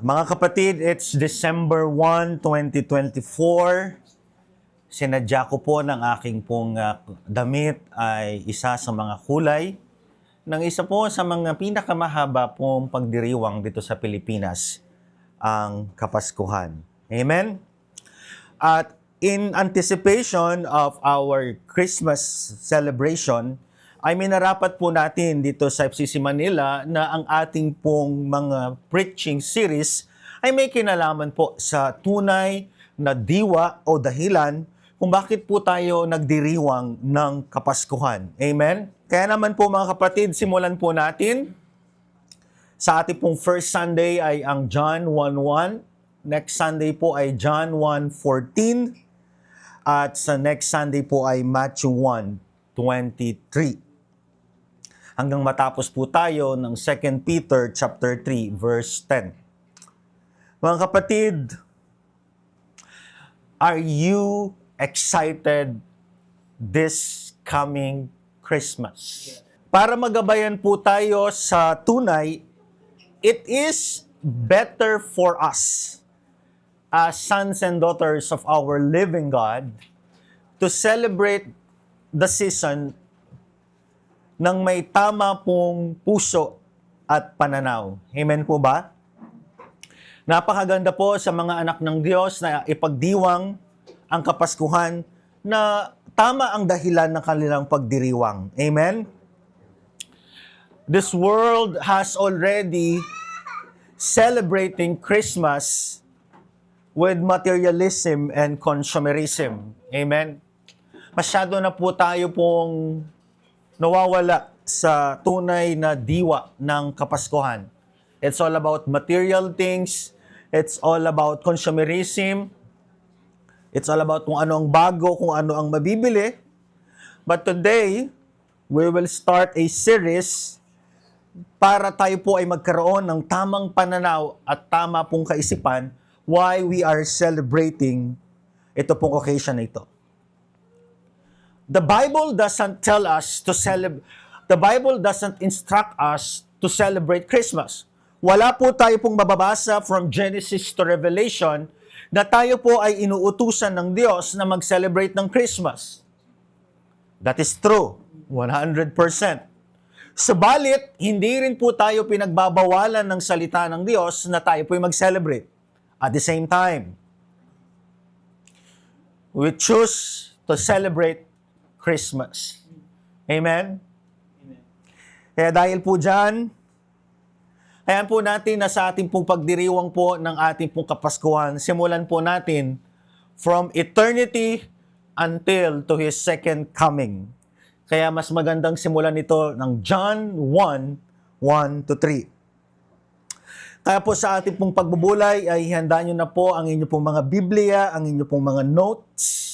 Mga kapatid, it's December 1, 2024. Sinadya ko po ng aking pong damit ay isa sa mga kulay ng isa po sa mga pinakamahaba pong pagdiriwang dito sa Pilipinas, ang Kapaskuhan. Amen? At in anticipation of our Christmas celebration, ay minarapat po natin dito sa FCC Manila na ang ating pong mga preaching series ay may kinalaman po sa tunay na diwa o dahilan kung bakit po tayo nagdiriwang ng Kapaskuhan. Amen? Kaya naman po mga kapatid, simulan po natin. Sa ating pong first Sunday ay ang John 1:1. Next Sunday po ay John 1:14. At sa next Sunday po ay Matthew 1:23. Hanggang matapos po tayo ng 2 Peter chapter 3 verse 10. Mga kapatid, are you excited this coming Christmas? Para magabayan po tayo sa tunay, it is better for us as sons and daughters of our living God to celebrate the season ng may tama pong puso at pananaw. Amen po ba? Napakaganda po sa mga anak ng Diyos na ipagdiwang ang Kapaskuhan na tama ang dahilan ng kanilang pagdiriwang. Amen? This world has already celebrating Christmas with materialism and consumerism. Amen? Masyado na po tayo pong nawawala sa tunay na diwa ng Kapaskuhan. It's all about material things. It's all about consumerism. It's all about kung ano ang bago, kung ano ang mabibili. But today, we will start a series para tayo po ay magkaroon ng tamang pananaw at tama pong kaisipan why we are celebrating ito pong occasion na ito. The Bible doesn't tell us to celebrate. The Bible doesn't instruct us to celebrate Christmas. Wala po tayo pong mababasa from Genesis to Revelation na tayo po ay inuutusan ng Diyos na mag-celebrate ng Christmas. That is true, 100%. Subalit, hindi rin po tayo pinagbabawalan ng salita ng Diyos na tayo po ay mag-celebrate. At the same time, we choose to celebrate Christmas. Amen? Kaya dahil po dyan, ayan po natin na sa ating pong pagdiriwang po ng ating pong Kapaskuhan, simulan po natin from eternity until to His second coming. Kaya mas magandang simulan ito ng John 1:1-3. Kaya po sa ating pong pagbubulay ay ihanda nyo na po ang inyong pong mga Biblia, ang inyong pong mga notes,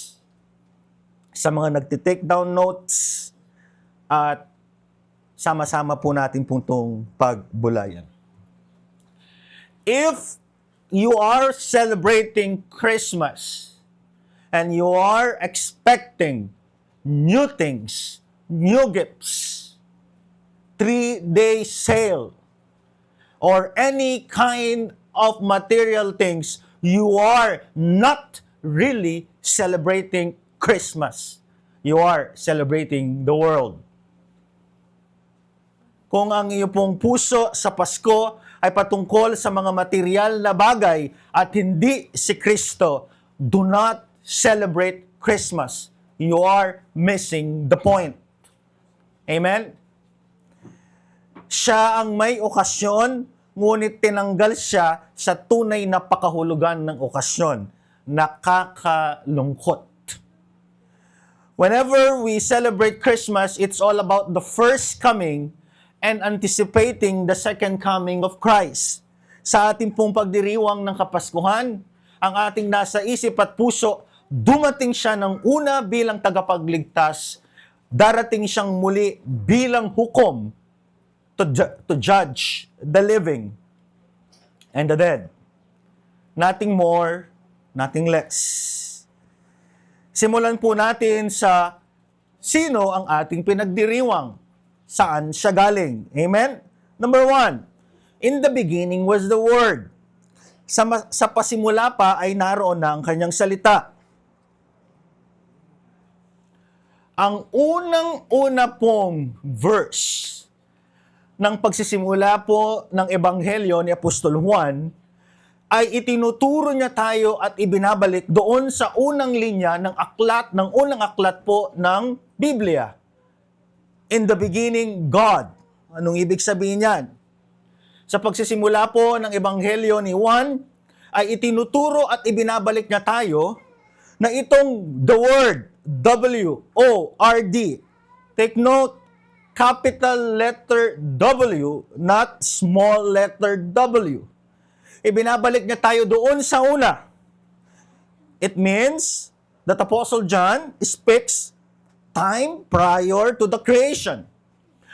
sa mga nagtitake down notes, at sama-sama po natin pong itong pagbulayan. If you are celebrating Christmas and you are expecting new things, new gifts, 3-day sale, or any kind of material things, you are not really celebrating Christmas. You are celebrating the world. Kung ang iyong pong puso sa Pasko ay patungkol sa mga material na bagay at hindi si Kristo, do not celebrate Christmas. You are missing the point. Amen? Siya ang may okasyon, ngunit tinanggal siya sa tunay na pakahulugan ng okasyon. Nakakalungkot. Whenever we celebrate Christmas, it's all about the first coming and anticipating the second coming of Christ. Sa ating pong pagdiriwang ng Kapaskuhan, ang ating nasa isip at puso, dumating siya ng una bilang tagapagligtas, darating siyang muli bilang hukom to judge the living and the dead. Nothing more, nothing less. Simulan po natin sa sino ang ating pinagdiriwang. Saan siya galing? Amen? Number 1, in the beginning was the Word. sa pasimula pa ay naroon na ang kanyang salita. Ang unang-una pong verse ng pagsisimula po ng Ebanghelyo ni Apostol Juan ay itinuturo niya tayo at ibinabalik doon sa unang linya ng unang aklat po ng Biblia. In the beginning, God. Anong ibig sabihin yan? Sa pagsisimula po ng Ebanghelyo ni Juan, ay itinuturo at ibinabalik niya tayo na itong the Word, W-O-R-D. Take note, capital letter W, not small letter W. Ibinabalik niya tayo doon sa una. It means that Apostle John speaks time prior to the creation.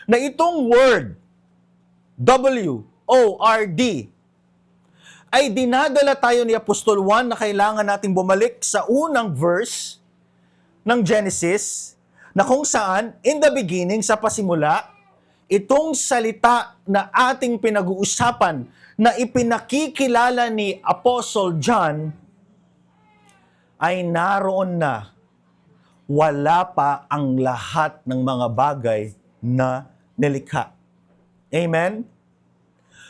Na itong word, W-O-R-D, ay dinadala tayo ni Apostol Juan na kailangan natin bumalik sa unang verse ng Genesis, na kung saan, in the beginning, sa pasimula, itong salita na ating pinag-uusapan na ipinakikilala ni Apostle John ay naroon na. Wala pa ang lahat ng mga bagay na nilikha. Amen?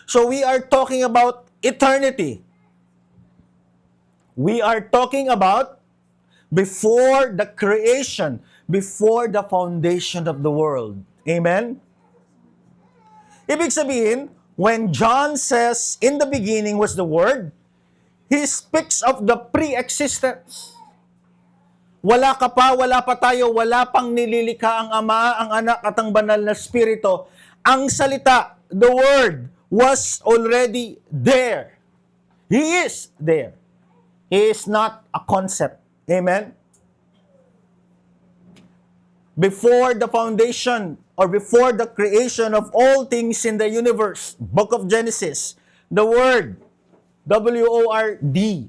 So we are talking about eternity. We are talking about before the creation, before the foundation of the world. Amen? Ibig sabihin, when John says, in the beginning was the Word, he speaks of the pre-existence. Wala ka pa, wala pa tayo, wala pang nililikha ang Ama, ang Anak at ang Banal na Espiritu. Ang salita, the Word, was already there. He is there. He is not a concept. Amen? Before the foundation or before the creation of all things in the universe, Book of Genesis, the Word, W-O-R-D,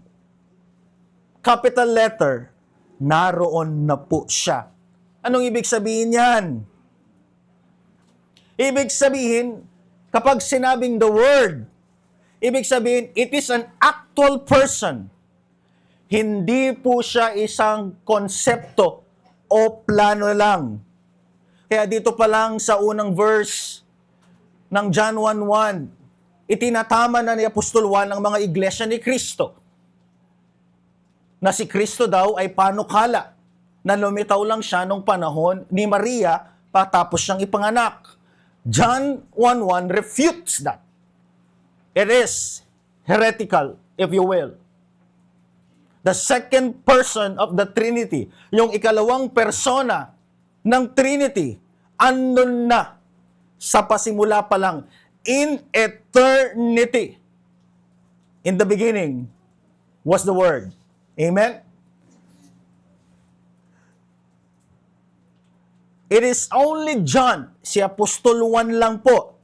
capital letter, naroon na po siya. Anong ibig sabihin yan? Ibig sabihin, kapag sinabing the Word, ibig sabihin, it is an actual person. Hindi po siya isang konsepto o plano lang. Kaya dito pa lang sa unang verse ng John 1:1, itinatama na ni Apostol Juan ang mga iglesia ni Kristo. Na si Kristo daw ay panukala, na lumitaw lang siya nung panahon ni Maria patapos siyang ipanganak. John 1:1 refutes that. It is heretical, if you will. The second person of the Trinity, yung ikalawang persona ng Trinity, andun na sa pasimula pa lang, in eternity. In the beginning was the Word. Amen? It is only John, si Apostol Juan lang po,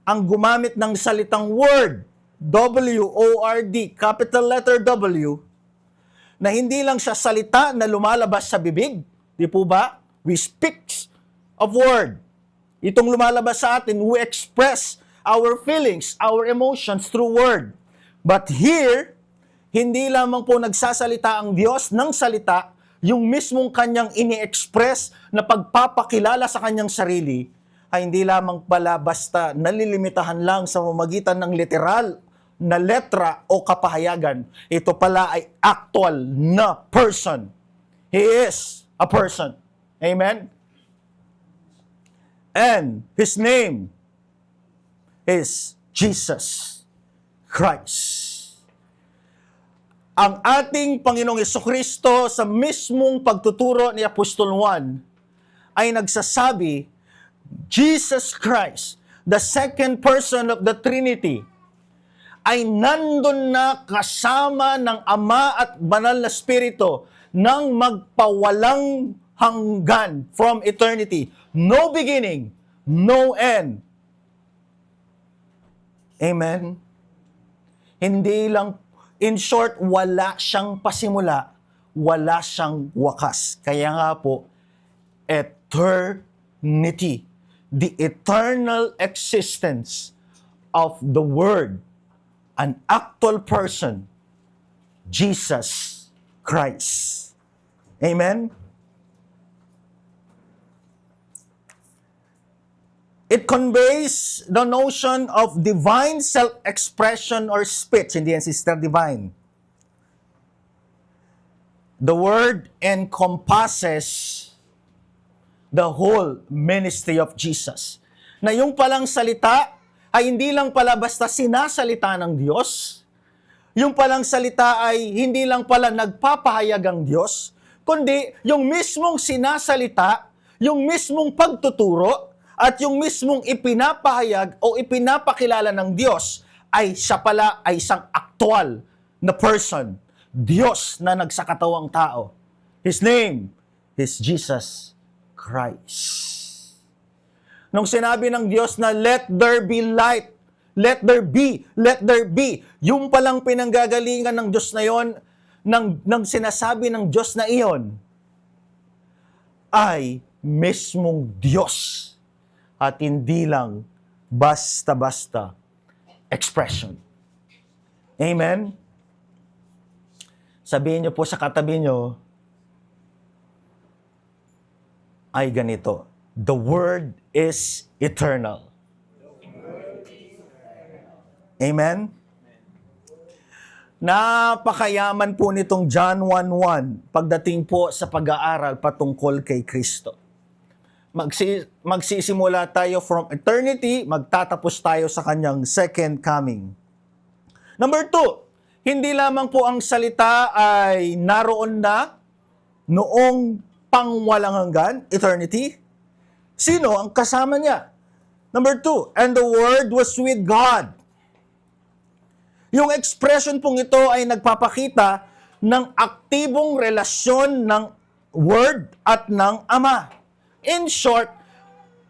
ang gumamit ng salitang Word, W-O-R-D, capital letter W, na hindi lang siya salita na lumalabas sa bibig. Di po ba? We speak of Word. Itong lumalabas sa atin, we express our feelings, our emotions through Word. But here, hindi lamang po nagsasalita ang Diyos ng salita, yung mismong kanyang ini-express na pagpapakilala sa kanyang sarili, ay hindi lamang pala basta nalilimitahan lang sa pamamagitan ng literal na letra o kapahayagan. Ito pala ay actual na person. He is a person. Amen? And His name is Jesus Christ. Ang ating Panginoong Jesucristo sa mismong pagtuturo ni Apostol Juan ay nagsasabi, Jesus Christ, the second person of the Trinity, ay nandun na kasama ng Ama at Banal na Espiritu nang magpawalang hanggan from eternity. No beginning, no end. Amen? Hindi lang, in short, wala siyang pasimula, wala siyang wakas. Kaya nga po, eternity, the eternal existence of the Word an actual person, Jesus Christ. Amen? It conveys the notion of divine self-expression or speech. Hindi yan sister divine. The word encompasses the whole ministry of Jesus. Na yung palang salita ay hindi lang pala basta sinasalita ng Diyos. Yung palang salita ay hindi lang pala nagpapahayag ang Diyos, kundi yung mismong sinasalita, yung mismong pagtuturo, at yung mismong ipinapahayag o ipinapakilala ng Diyos ay siya pala ay isang aktual na person. Diyos na nagsakatawang tao. His name is Jesus Christ. Nung sinabi ng Diyos na let there be light, let there be, let there be, yung palang pinanggagalingan ng Diyos na yon, ng sinasabi ng Diyos na iyon, ay mismong Diyos. At hindi lang basta-basta expression. Amen? Sabihin niyo po sa katabi niyo, ay ganito, the Word is eternal. Amen? Napakayaman po nitong John 1:1 pagdating po sa pag-aaral patungkol kay Kristo. Magsisimula tayo from eternity, magtatapos tayo sa kanyang second coming. Number 2, hindi lamang po ang salita ay naroon na noong pangwalang hanggan, eternity. Sino ang kasama niya? Number 2, and the Word was with God. Yung expression pong ito ay nagpapakita ng aktibong relasyon ng Word at ng Ama. In short,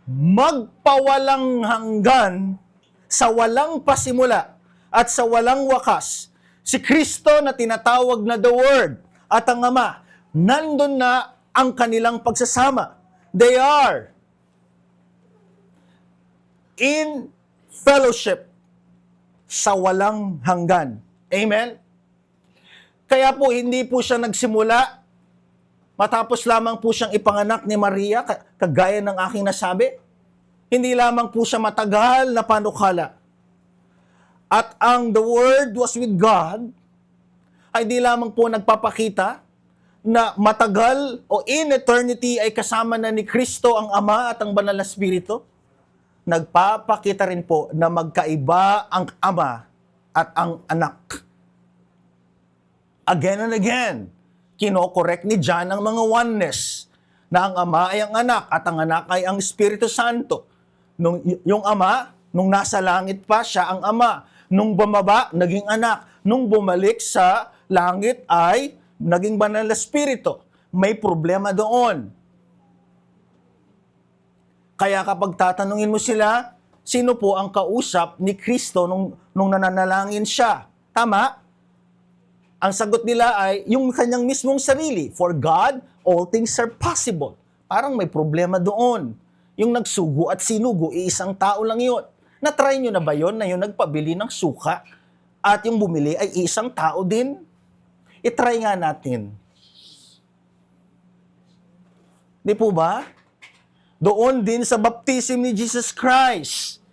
magpawalang hanggan sa walang pasimula at sa walang wakas, si Kristo na tinatawag na the Word at ang Ama, nandun na ang kanilang pagsasama. They are in fellowship sa walang hanggan. Amen? Kaya po, hindi po siya nagsimula matapos lamang po siyang ipanganak ni Maria, kagaya ng aking nasabi. Hindi lamang po siya matagal na panukala. At ang the Word was with God, ay di lamang po nagpapakita na matagal o in eternity ay kasama na ni Kristo ang Ama at ang Banal na Espiritu. Nagpapakita rin po na magkaiba ang Ama at ang Anak. Again and again, kinokorek ni John ang mga oneness na ang Ama ay ang Anak at ang Anak ay ang Espiritu Santo. Yung Ama, nung nasa langit pa, siya ang Ama. Nung bumaba, naging Anak. Nung bumalik sa langit ay naging Banal na Espiritu. May problema doon. Kaya kapag tatanungin mo sila, sino po ang kausap ni Kristo nung nananalangin siya? Tama? Ang sagot nila ay yung kanyang mismong sarili. For God, all things are possible. Parang may problema doon. Yung nagsugo at sinugo, iisang tao lang yun. Na-try nyo na ba yun na yung nagpabili ng suka at yung bumili ay isang tao din? I-try nga natin. Di po ba? Doon din sa baptism ni Jesus Christ.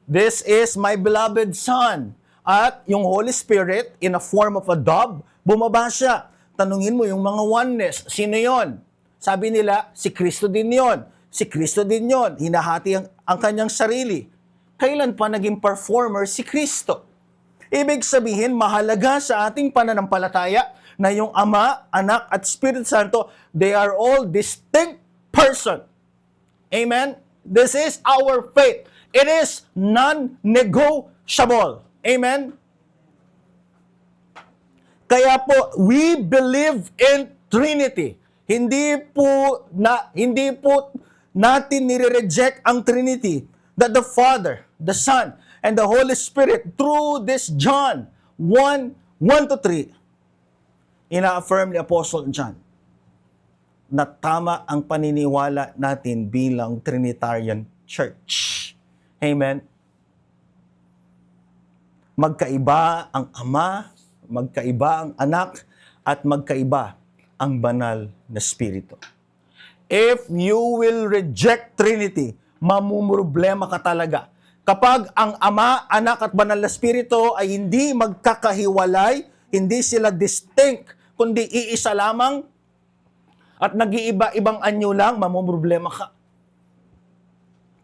This is my beloved Son. At yung Holy Spirit, in a form of a dove, bumaba siya. Tanungin mo yung mga oneness, sino yon? Sabi nila, si Kristo din yon. Si Kristo din yon. Hinahati ang kanyang sarili. Kailan pa naging performer si Kristo? Ibig sabihin, mahalaga sa ating pananampalataya na yung Ama, Anak, at Espiritu Santo, they are all distinct person. Amen? This is our faith. It is non-negotiable. Amen? Kaya po, we believe in Trinity. Hindi po natin nire-reject ang Trinity, that the Father, the Son, and the Holy Spirit, through this John 1:1-3, ina-affirm ni Apostle John na tama ang paniniwala natin bilang Trinitarian Church. Amen? Magkaiba ang Ama, magkaiba ang Anak, at magkaiba ang banal na Espiritu. If you will reject Trinity, mamumroblema ka talaga. Kapag ang Ama, Anak, at banal na Espiritu ay hindi magkakahiwalay, hindi sila distinct, kundi iisa lamang, at nag-iiba-ibang anyo lang, mamumroblema ka.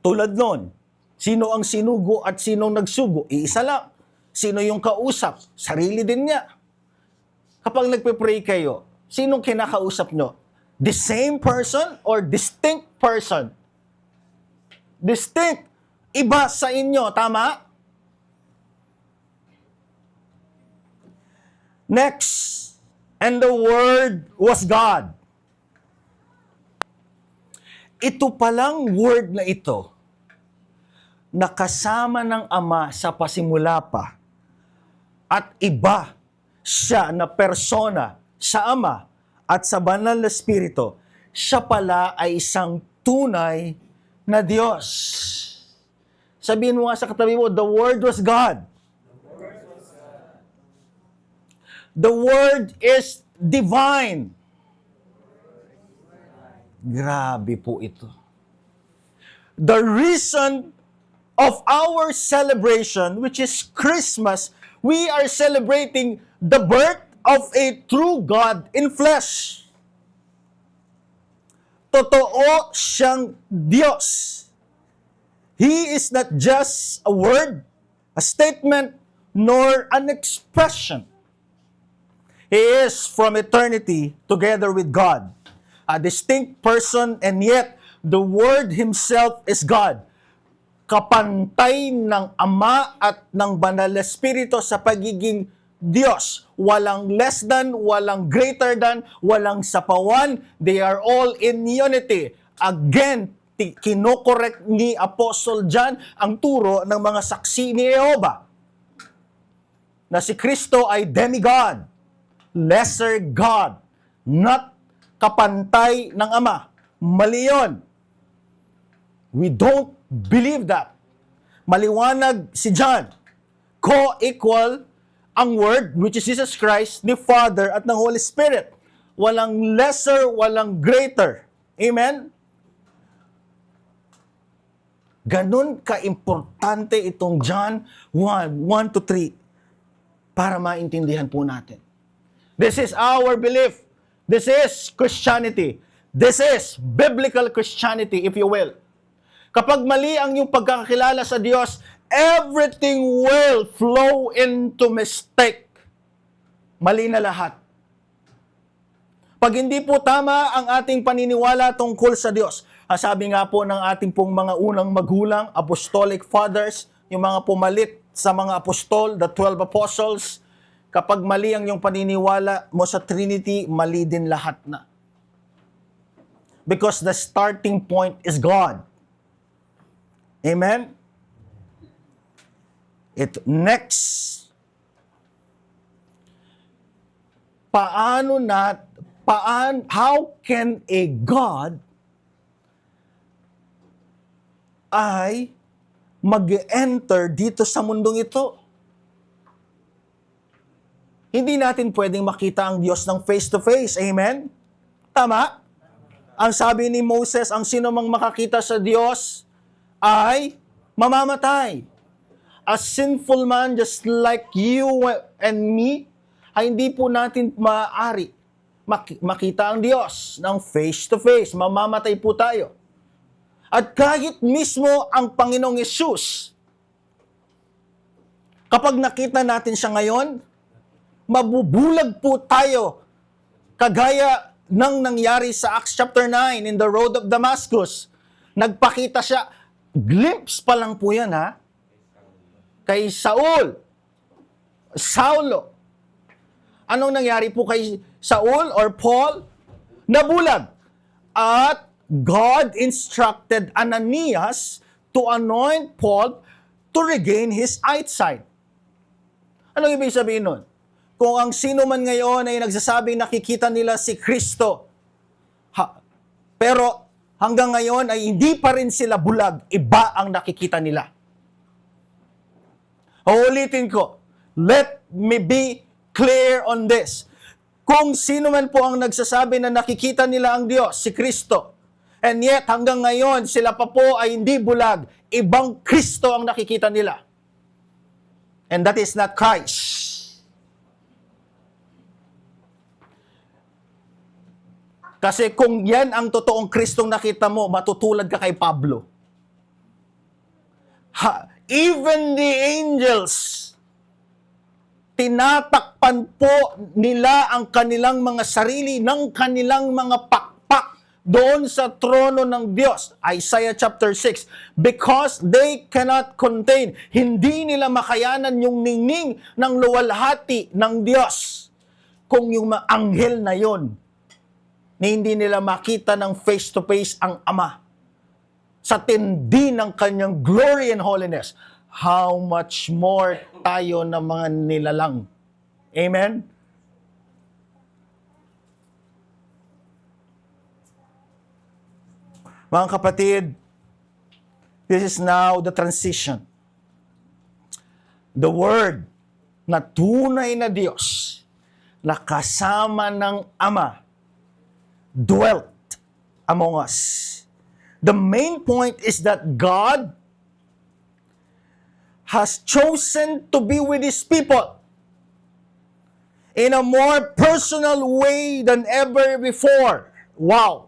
Tulad nun, sino ang sinugo at sino nagsugo? Iisa lang. Sino yung kausap? Sarili din niya. Kapag nagpe-pray kayo, sinong kinakausap nyo? The same person or distinct person? Distinct. Iba sa inyo, tama? Next, and the Word was God. Ito palang word na ito, nakasama ng Ama sa pasimula pa, at iba siya na persona sa Ama at sa banal na Espiritu, siya pala ay isang tunay na Diyos. Sabihin mo nga sa katabi mo, the Word was God. The Word is divine. Grabe po ito. The reason of our celebration, which is Christmas, we are celebrating the birth of a true God in flesh. Totoo siyang Diyos. He is not just a word, a statement, nor an expression. He is from eternity together with God, a distinct person, and yet the Word Himself is God. Kapantay ng Ama at ng Banal na Espiritu sa pagiging Diyos. Walang less than, walang greater than, walang sapawan. They are all in unity. Again, kinokorek ni Apostle John ang turo ng mga saksi ni Jehovah na si Kristo ay demigod, lesser God, not kapantay ng Ama. Mali yun. We don't believe that. Maliwanag si John. Co-equal ang Word, which is Jesus Christ, ni Father at ng Holy Spirit. Walang lesser, walang greater. Amen? Ganun ka-importante itong John 1:1 to 3 para maintindihan po natin. This is our belief. This is Christianity. This is biblical Christianity, if you will. Kapag mali ang iyong pagkakakilala sa Diyos, everything will flow into mistake. Mali na lahat. Pag hindi po tama ang ating paniniwala tungkol sa Diyos, sabi nga po ng ating pong mga unang magulang, apostolic fathers, yung mga pumalit sa mga apostol, the 12 apostles, kapag mali ang iyong paniniwala mo sa Trinity, mali din lahat na. Because the starting point is God. Amen? Next, how can a God ay mag-enter dito sa mundong ito? Hindi natin pwedeng makita ang Diyos ng face-to-face. Amen? Tama? Ang sabi ni Moses, ang sino mang makakita sa Diyos ay mamamatay. A sinful man just like you and me, ay hindi po natin maaari makita ang Diyos ng face-to-face. Mamamatay po tayo. At kahit mismo ang Panginoong Yesus, kapag nakita natin siya ngayon, mabubulag po tayo kagaya ng nangyari sa Acts chapter 9 in the road of Damascus. Nagpakita siya, glimpse pa lang po yan ha, kay Saulo. Anong nangyari po kay Saul or Paul? Nabulag. At God instructed Ananias to anoint Paul to regain his eyesight. Anong ibig sabihin nun? Kung ang sino man ngayon ay nagsasabing nakikita nila si Kristo, pero hanggang ngayon ay hindi pa rin sila bulag, iba ang nakikita nila. Uulitin ko, Let me be clear on this. Kung sino man po ang nagsasabi na nakikita nila ang Diyos, si Kristo, and yet hanggang ngayon sila pa po ay hindi bulag, ibang Kristo ang nakikita nila. And that is not Christ. Kasi kung yan ang totoong Kristong nakita mo, matutulad ka kay Pablo. Even the angels, tinatakpan po nila ang kanilang mga sarili ng kanilang mga pakpak doon sa trono ng Diyos. Isaiah chapter 6. Because they cannot contain, hindi nila makayanan yung ningning ng luwalhati ng Diyos. Kung yung mga anghel na yon, na hindi nila makita ng face-to-face ang Ama sa tindi ng kanyang glory and holiness, how much more tayo na mga nilalang. Amen? Mga kapatid, this is now the transition. The Word na tunay na Diyos, na kasama ng Ama, dwelt among us. The main point is that God has chosen to be with His people in a more personal way than ever before. Wow!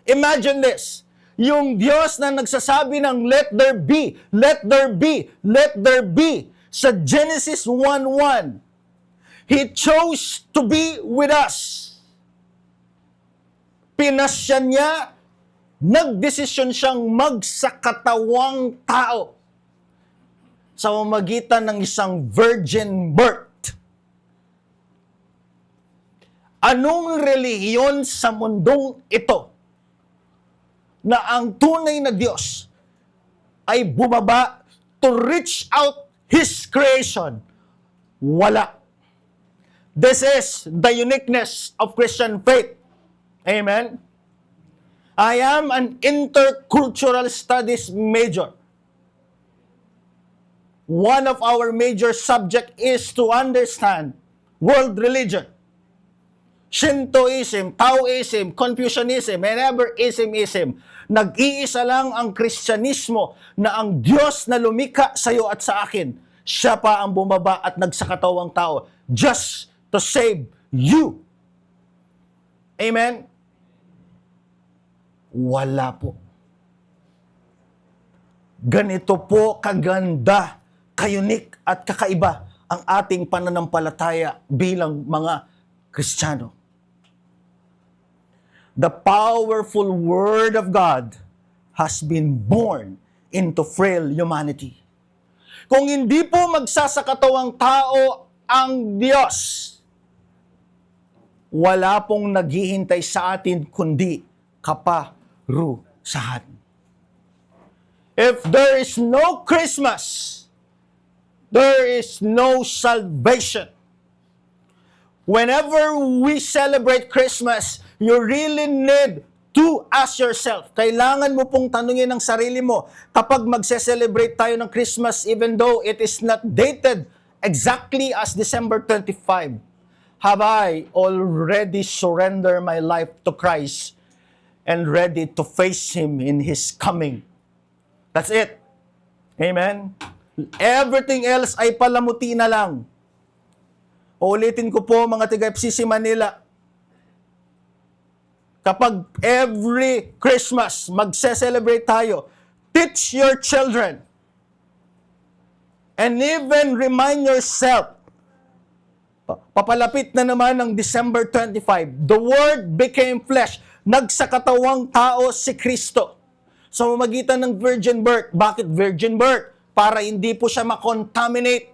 Imagine this. Yung Diyos na nagsasabi ng let there be, let there be, let there be, sa Genesis 1:1, He chose to be with us. Pinasya niya, nagdesisyon siyang magsakatawang tao sa pamamagitan ng isang virgin birth. Anong relihiyon sa mundong ito na ang tunay na Diyos ay bumaba to reach out His creation? Wala. This is the uniqueness of Christian faith. Amen? I am an intercultural studies major. One of our major subject is to understand world religion. Shintoism, Taoism, Confucianism, and ever ism. Nag-iisa lang ang Kristyanismo na ang Diyos na lumika sa iyo at sa akin, siya pa ang bumaba at nagsakatawang tao just to save you. Amen? Wala po. Ganito po kaganda, kayunik at kakaiba ang ating pananampalataya bilang mga Kristiyano. The powerful Word of God has been born into frail humanity. Kung hindi po magsasakatawang tao ang Diyos, wala pong naghihintay sa atin kundi kaparusahan. If there is no Christmas, there is no salvation. Whenever we celebrate Christmas, you really need to ask yourself, kailangan mo pong tanungin ang sarili mo, kapag magse-celebrate tayo ng Christmas, even though it is not dated exactly as December 25, have I already surrendered my life to Christ and ready to face Him in His coming? That's it. Amen? Everything else ay palamuti na lang. Uulitin ko po mga taga-FCC Manila, kapag every Christmas magse-celebrate tayo, teach your children and even remind yourself, papalapit na naman ng December 25, the Word became flesh, nagsakatawang tao si Kristo. Sa pamamagitan ng virgin birth. Bakit virgin birth? Para hindi po siya makontaminate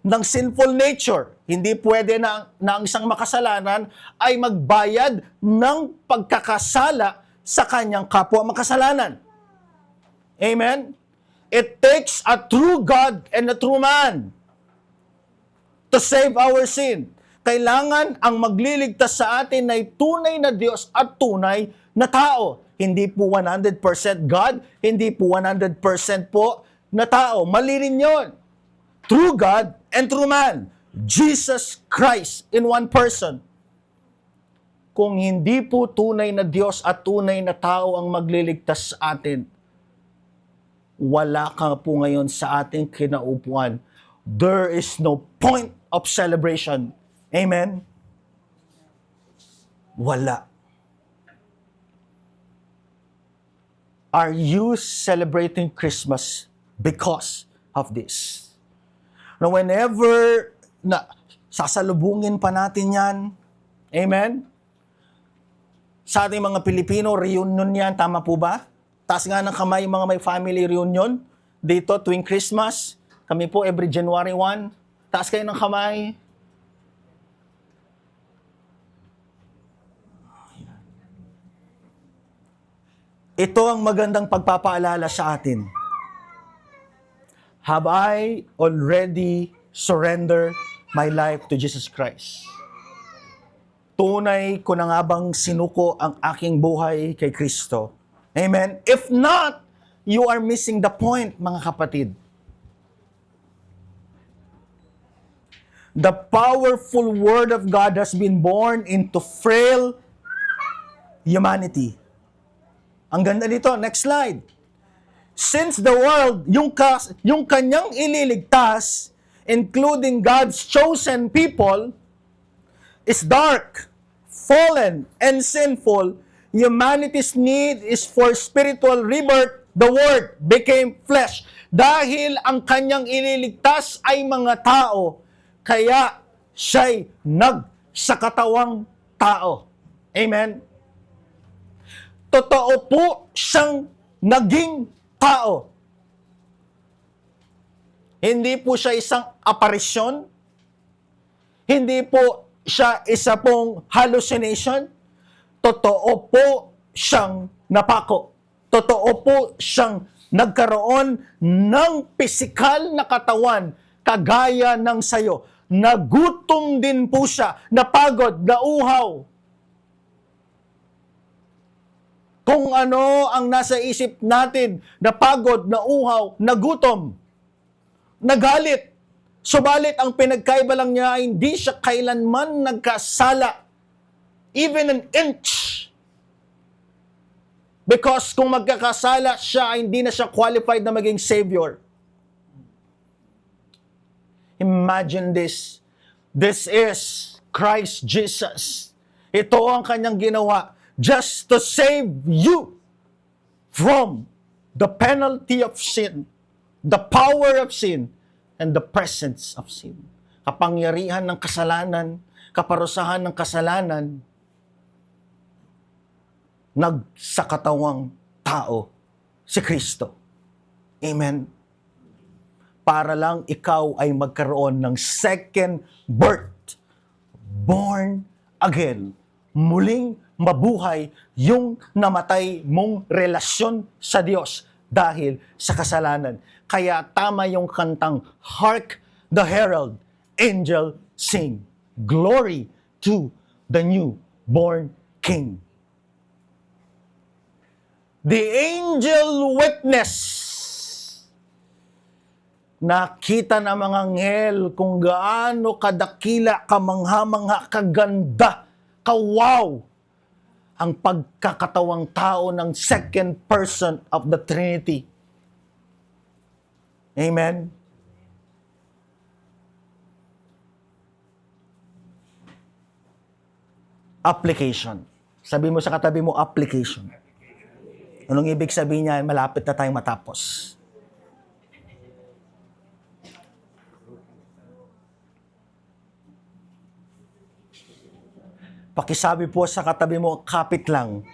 ng sinful nature. Hindi pwede na ang isang makasalanan ay magbayad ng pagkakasala sa kanyang kapwa makasalanan. Amen? It takes a true God and a true man to save our sin. Kailangan ang magliligtas sa atin ay tunay na Diyos at tunay na tao. Hindi po 100% God, hindi po 100% po na tao. Mali rin yun. true God and true man, Jesus Christ in one person. Kung hindi po tunay na Diyos at tunay na tao ang magliligtas sa atin, wala ka po ngayon sa ating kinaupuan. There is no point of celebration. Amen? Wala. Are you celebrating Christmas because of this? Now, whenever na sasalubungin pa natin yan, amen? Sa ating mga Pilipino, reunion yan, tama po ba? Taas nga ng kamay yung mga may family reunion dito tuwing Christmas. Kami po every January 1. Taas kayo ng kamay. Ito ang magandang pagpapaalala sa atin. Have I already surrendered my life to Jesus Christ? Tunay ko na nga bang sinuko ang aking buhay kay Kristo? Amen? If not, you are missing the point, mga kapatid. The powerful Word of God has been born into frail humanity. Ang ganda nito. Next slide. Since the world, yung kanyang ililigtas, including God's chosen people, is dark, fallen, and sinful, humanity's need is for spiritual rebirth. The Word became flesh. Dahil ang kanyang ililigtas ay mga tao, kaya siya'y nagsakatawang tao. Amen? Totoo po siyang naging tao. Hindi po siya isang aparisyon. Hindi po siya isa pong hallucination. Totoo po siyang napako. Totoo po siyang nagkaroon ng pisikal na katawan kagaya ng sayo. Nagutom din po siya, napagod, nauhaw. Kung ano ang nasa isip natin, napagod, nauhaw, nagutom, nagalit. Subalit ang pinagkaiba lang niya ay hindi siya kailanman nagkasala. Even an inch. Because kung magkakasala siya, hindi na siya qualified na maging Savior. Imagine this. This is Christ Jesus. Ito ang kanyang ginawa just to save you from the penalty of sin, the power of sin, and the presence of sin. Kapangyarihan ng kasalanan, kaparusahan ng kasalanan, nagsakatawang tao si Kristo. Amen. Para lang ikaw ay magkaroon ng second birth, born again, muling mabuhay yung namatay mong relasyon sa Diyos dahil sa kasalanan. Kaya tama yung kantang, Hark the Herald, Angel Sing, Glory to the Newborn King. The angel witness, nakita ng mga anghel kung gaano kadakila, kamangha-mangha, kaganda, kawaw ang pagkakatawang tao ng second person of the Trinity. Amen? Application. Sabi mo sa katabi mo, application. Anong ibig sabihin niya? Malapit na tayong matapos. Pakisabi po sa katabi mo, kapit lang.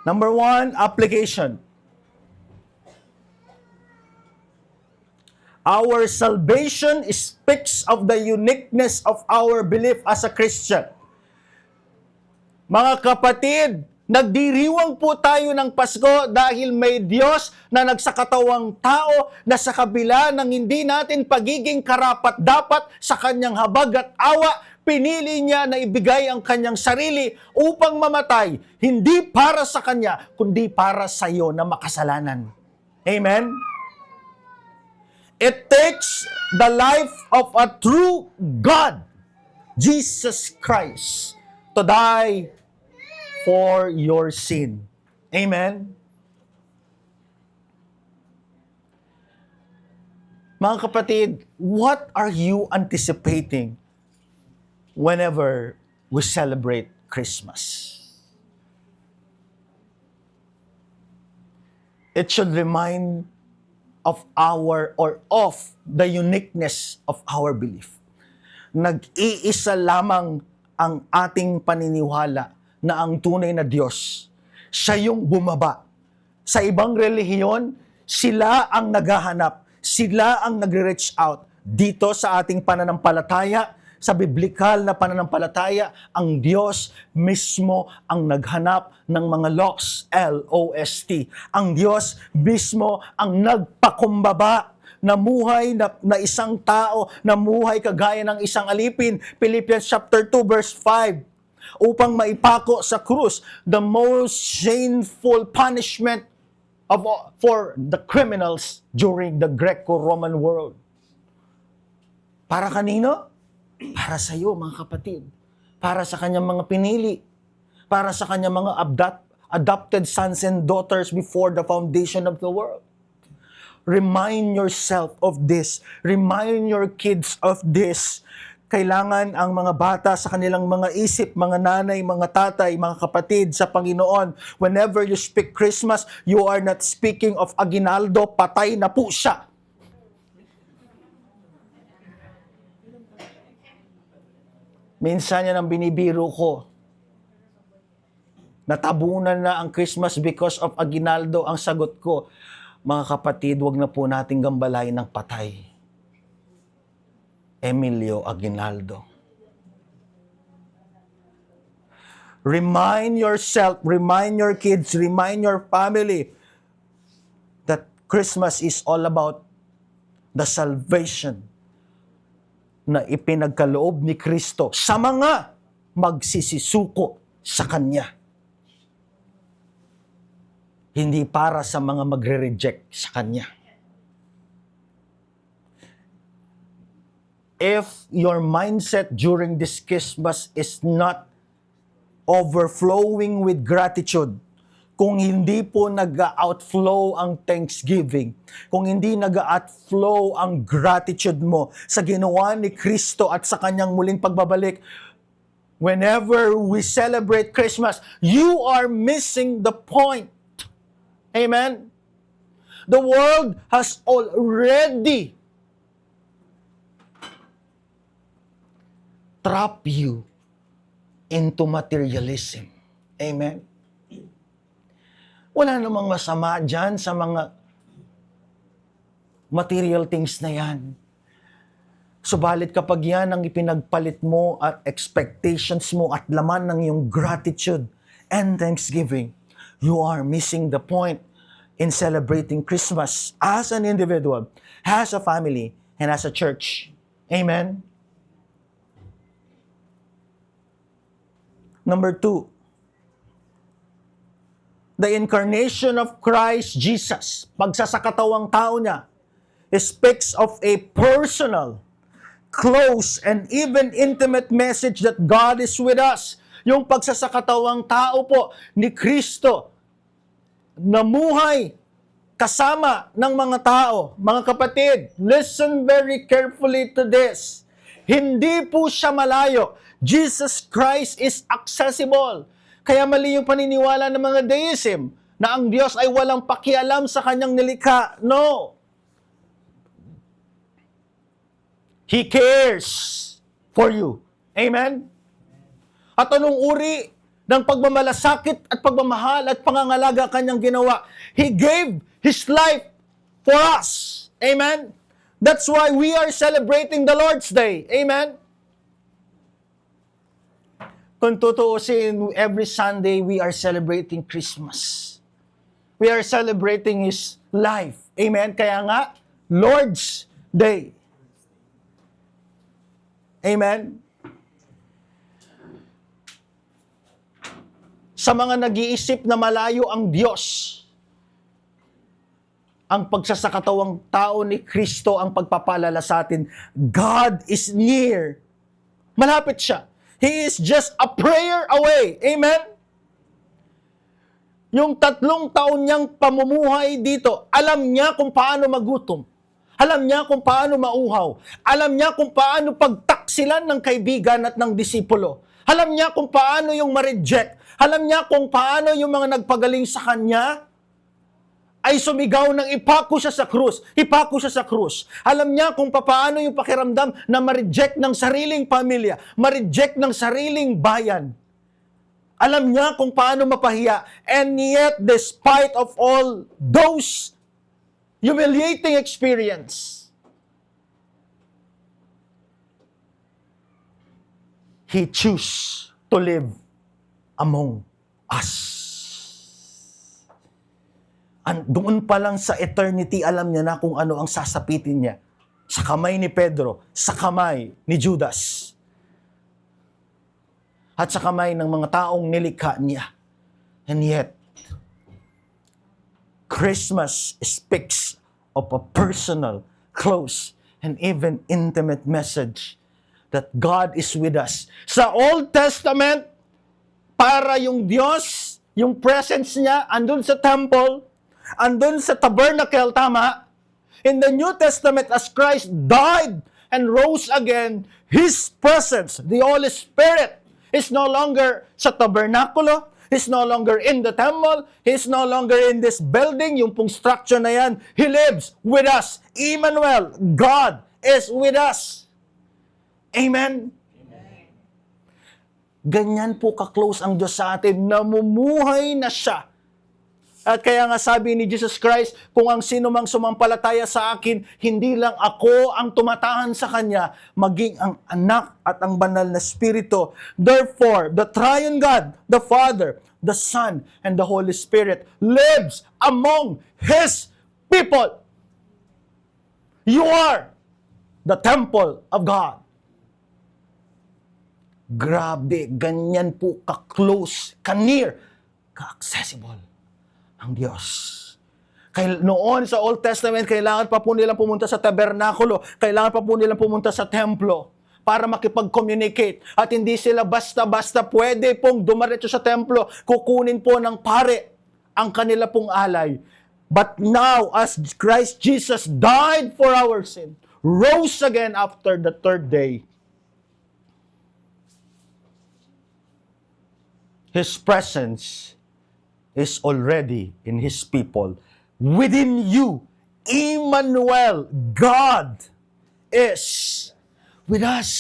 Number 1, application. Our salvation speaks of the uniqueness of our belief as a Christian. Mga kapatid, nagdiriwang po tayo ng Pasko dahil may Diyos na nagsakatawang tao na sa kabila ng hindi natin pagiging karapat-dapat sa kanyang habag at awa, pinili niya na ibigay ang kanyang sarili upang mamatay, hindi para sa kanya, kundi para sa iyo na makasalanan. Amen? It takes the life of a true God, Jesus Christ, to die for your sin. Amen? Mga kapatid, what are you anticipating whenever we celebrate Christmas? It should remind of the uniqueness of our belief. Nag-iisa lamang ang ating paniniwala na ang tunay na Diyos. Siya yung bumaba. Sa ibang relihiyon, sila ang naghahanap. Sila ang nagre-reach out. Dito sa ating pananampalataya, sa biblikal na pananampalataya, ang Diyos mismo ang naghanap ng mga lost, L-O-S-T. Ang Diyos mismo ang nagpakumbaba, namuhay na isang tao, namuhay kagaya ng isang alipin. Philippians chapter 2 verse 5. Upang maipako sa krus the most shameful punishment for the criminals during the Greco-Roman world. Para kanino? Para sa iyo, mga kapatid. Para sa kanyang mga pinili. Para sa kanyang mga adopted sons and daughters before the foundation of the world. Remind yourself of this. Remind your kids of this. Kailangan ang mga bata sa kanilang mga isip, mga nanay, mga tatay, mga kapatid sa Panginoon, whenever you speak Christmas, you are not speaking of aginaldo, patay na po siya. Minsan yan ang binibiro ko. Natabunan na ang Christmas because of aginaldo. Ang sagot ko, mga kapatid, wag na po nating gambalain ng patay. Emilio Aguinaldo. Remind yourself, remind your kids, remind your family that Christmas is all about the salvation na ipinagkaloob ni Kristo sa mga magsisisuko sa Kanya. Hindi para sa mga magre-reject sa Kanya. If your mindset during this Christmas is not overflowing with gratitude, kung hindi po nag-outflow ang thanksgiving, kung hindi nag-outflow ang gratitude mo sa ginawa ni Kristo at sa kanyang muling pagbabalik, whenever we celebrate Christmas, you are missing the point. Amen? The world has already trap you into materialism. Amen? Wala namang masama dyan sa mga material things na yan. Subalit kapag yan ang ipinagpalit mo at expectations mo at laman ng iyong gratitude and thanksgiving, you are missing the point in celebrating Christmas as an individual, as a family, and as a church. Amen? Number 2, the incarnation of Christ Jesus, pagsasakatawang tao niya, speaks of a personal, close, and even intimate message that God is with us. Yung pagsasakatawang tao po ni Kristo, namuhay kasama ng mga tao. Mga kapatid, listen very carefully to this. Hindi po siya malayo. Jesus Christ is accessible. Kaya mali yung paniniwala ng mga deism na ang Diyos ay walang pakialam sa kanyang nilikha. No. He cares for you. Amen? At anong uri ng pagmamalasakit at pagmamahal at pangangalaga kanyang ginawa? He gave His life for us. Amen? That's why we are celebrating the Lord's Day. Amen? Kung tutuusin, every Sunday we are celebrating Christmas. We are celebrating His life. Amen? Kaya nga, Lord's Day. Amen? Sa mga nag-iisip na malayo ang Diyos, ang pagsasakatawang tao ni Kristo ang pagpapalala sa atin. God is near. Malapit siya. He is just a prayer away. Amen? Yung 3 taon niyang pamumuhay dito, alam niya kung paano magutom. Alam niya kung paano mauhaw. Alam niya kung paano pagtaksilan ng kaibigan at ng disipulo. Alam niya kung paano yung ma-reject. Alam niya kung paano yung mga nagpagaling sa kanya ay sumigaw ng ipako siya sa krus. Ipako siya sa krus. Alam niya kung paano yung pakiramdam na ma-reject ng sariling pamilya, ma-reject ng sariling bayan. Alam niya kung paano mapahiya. And yet, despite of all those humiliating experience, He chose to live among us. Doon pa lang sa eternity, alam niya na kung ano ang sasapitin niya. Sa kamay ni Pedro, sa kamay ni Judas, at sa kamay ng mga taong nilikha niya. And yet, Christmas speaks of a personal, close, and even intimate message that God is with us. Sa Old Testament, para yung Diyos, yung presence niya, andun sa temple, andun sa tabernacle, tama? In the New Testament, as Christ died and rose again, His presence, the Holy Spirit, is no longer sa tabernakulo, He's no longer in the temple, He's no longer in this building, yung pong structure na yan. He lives with us. Emmanuel, God is with us. Amen? Ganyan po ka-close ang Diyos sa atin, namumuhay na siya. At kaya nga sabi ni Jesus Christ, kung ang sino mang sumampalataya sa akin, hindi lang ako ang tumatahan sa Kanya, maging ang anak at ang banal na Espiritu. Therefore, the triune God, the Father, the Son, and the Holy Spirit lives among His people. You are the temple of God. Grabe, ganyan po ka-close, ka-near, ka-accessible ang Diyos. Noon sa Old Testament, kailangan pa po nilang pumunta sa tabernakulo, kailangan pa po nilang pumunta sa templo para makipag-communicate. At hindi sila basta-basta pwede pong dumaretso sa templo, kukunin po ng pare ang kanila pong alay. But now, as Christ Jesus died for our sin, rose again after the 3rd day, His presence is already in His people. Within you, Emmanuel, God is with us.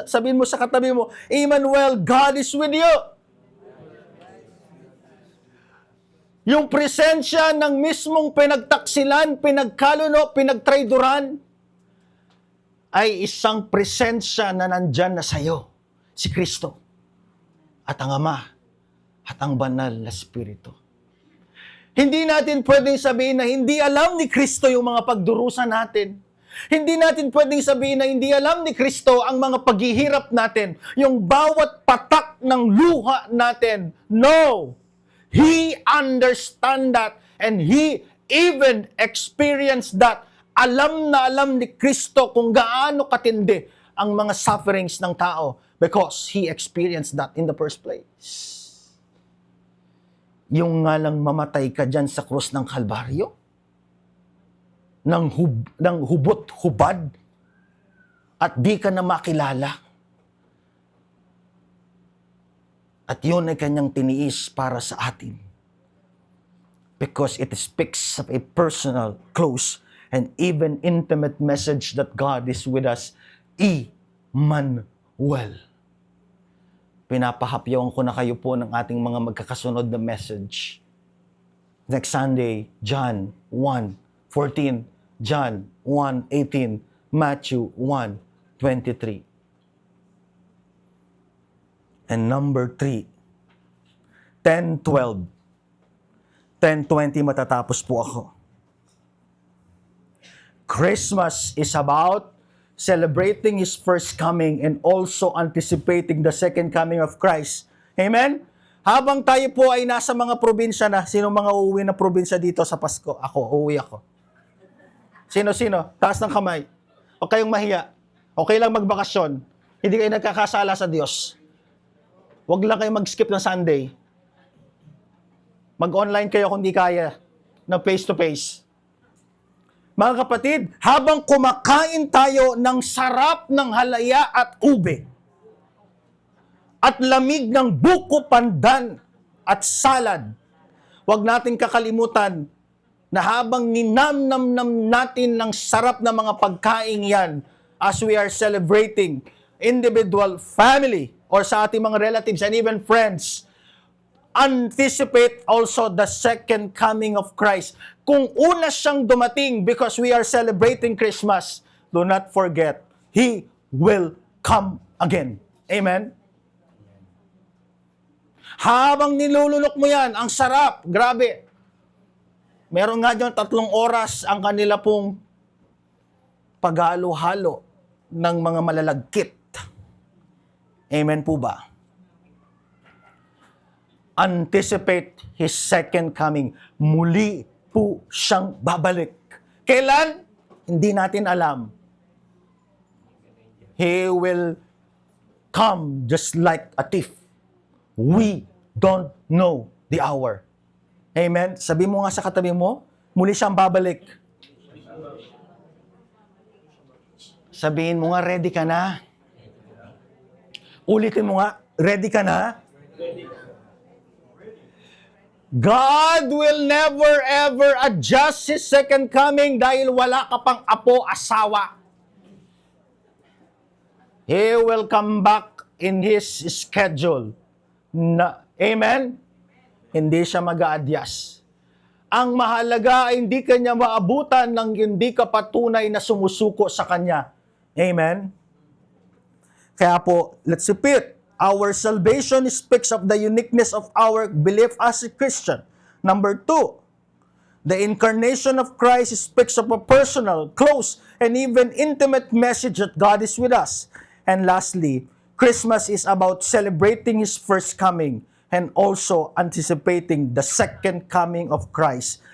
Sabihin mo sa katabi mo, Emmanuel, God is with you. Yung presensya ng mismong pinagtaksilan, pinagkaluno, pinagtraidoran, ay isang presensya na nandyan na sa'yo, si Kristo, at ang Ama, at ang banal na Espiritu. Hindi natin pwedeng sabihin na hindi alam ni Kristo yung mga pagdurusa natin. Hindi natin pwedeng sabihin na hindi alam ni Kristo ang mga paghihirap natin, yung bawat patak ng luha natin. No! He understand that and He even experienced that. Alam na alam ni Kristo kung gaano katindi ang mga sufferings ng tao because He experienced that in the first place. Yung nga lang mamatay ka dyan sa krus ng Kalbaryo, ng hubot-hubad, at di ka na makilala. At yun ay kanyang tiniis para sa atin. Because it speaks of a personal, close, and even intimate message that God is with us. Emmanuel. Pinapahapyawan ko na kayo po ng ating mga magkakasunod na message. Next Sunday, John 1:14, John 1:18, Matthew 1:23. And number 3, 10:12. 10:20 matatapos po ako. Christmas is about celebrating His first coming and also anticipating the second coming of Christ. Amen? Habang tayo po ay nasa mga probinsya na, sino mga uuwi na probinsya dito sa Pasko? Ako, uuwi ako. Sino? Taas ng kamay. O kayong mahiya. Okay lang magbakasyon. Hindi kayo nagkakasala sa Diyos. Huwag lang kayo mag-skip ng Sunday. Mag-online kayo kung di kaya na face-to-face. Mga kapatid, habang kumakain tayo ng sarap ng halaya at ube, at lamig ng buko pandan at salad, huwag natin kakalimutan na habang ninamnam natin ng sarap na mga pagkain yan as we are celebrating individual, family, or sa ating mga relatives and even friends, anticipate also the second coming of Christ. Kung una siyang dumating because we are celebrating Christmas, do not forget, He will come again. Amen? Habang nilulunok mo yan, ang sarap, grabe. Meron nga dyan 3 oras ang kanila pong paghalo-halo ng mga malalagkit. Amen po ba? Anticipate His second coming. Muli po siyang babalik. Kailan? Hindi natin alam. He will come just like a thief. We don't know the hour. Amen? Sabi mo nga sa katabi mo, muli siyang babalik. Sabihin mo nga, ready ka na? Ulitin mo nga, ready ka na? God will never ever adjust His second coming dahil wala ka pang apo, asawa. He will come back in His schedule. Amen? Hindi siya mag-aadyas. Ang mahalaga ay hindi kanya maabutan nang hindi ka patunay na sumusuko sa Kanya. Amen? Kaya po, let's repeat. Our salvation speaks of the uniqueness of our belief as a Christian. Number 2, the incarnation of Christ speaks of a personal, close, and even intimate message that God is with us. And lastly, Christmas is about celebrating His first coming and also anticipating the second coming of Christ.